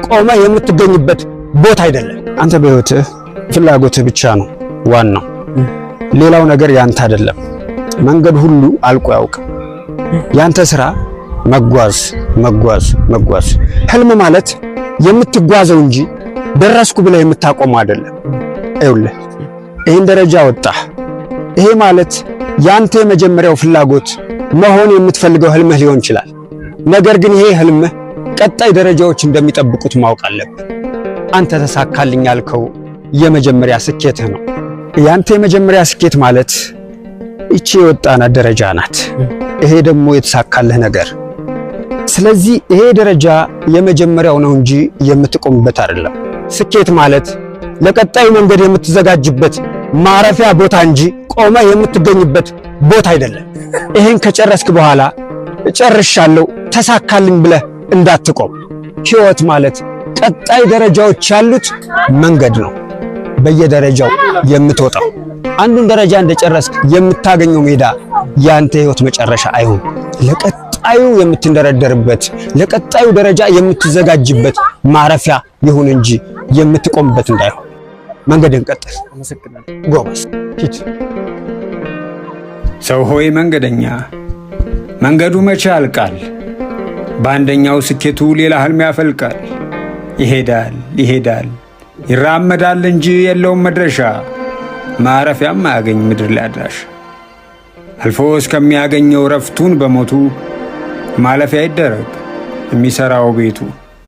ቆመ የምትገኝበት ቦታ አይደለም። አንተ በህይወትህ ፍላጎትህ ብቻ ነው ዋናው። ሌላው ነገር ያንተ አይደለም። መንገድ ሁሉ አልቆ ያውቃል። ያንተ ስራ መጓዝ መጓዝ መጓዝ። ህልም ማለት የምትጓዘው እንጂ ደረስኩ ብለህ የምታቆመው አይደለም። ይኸውልህ ይሄን ደረጃ ወጣህ። ይሄ ማለት ያንተ የመጀመሪያው ፍላጎት መሆን የምትፈልገው ህልምህ ሊሆን ይችላል። ነገር ግን ይሄ ህልምህ ቀጣይ ደረጃዎች እንደሚጠብቁት ማወቅ አለብህ። አንተ ተሳካልኝ ያልከው የመጀመሪያ ስኬትህ ነው። ያንተ የመጀመሪያ ስኬት ማለት እቺ የወጣናት ደረጃ ናት። ይሄ ደግሞ የተሳካልህ ነገር። ስለዚህ ይሄ ደረጃ የመጀመሪያው ነው እንጂ የምትቆምበት አይደለም። ስኬት ማለት ለቀጣዩ መንገድ የምትዘጋጅበት ማረፊያ ቦታ እንጂ ቆመ የምትገኝበት ቦታ አይደለም። ይሄን ከጨረስክ በኋላ ጨርሻለሁ ተሳካልኝ ብለህ እንዳትቆም። ህይወት ማለት ቀጣይ ደረጃዎች ያሉት መንገድ ነው። በየደረጃው የምትወጣው አንዱን ደረጃ እንደጨረስክ የምታገኘው ሜዳ ያንተ ህይወት መጨረሻ አይሆን። ለቀጣዩ የምትንደረደርበት ለቀጣዩ ደረጃ የምትዘጋጅበት ማረፊያ ይሁን እንጂ የምትቆምበት እንዳይሆን። መንገድን ቀጥል። ጎበዝ ሂድ። ሰው ሆይ መንገደኛ፣ መንገዱ መቼ ያልቃል? በአንደኛው ስኬቱ ሌላ ህልም ያፈልቃል። ይሄዳል ይሄዳል ይራመዳል እንጂ የለውም መድረሻ። ማረፊያም አያገኝ ምድር ላይ አድራሽ። አልፎ እስከሚያገኘው ረፍቱን በሞቱ ማለፊያ ይደረግ የሚሰራው ቤቱ።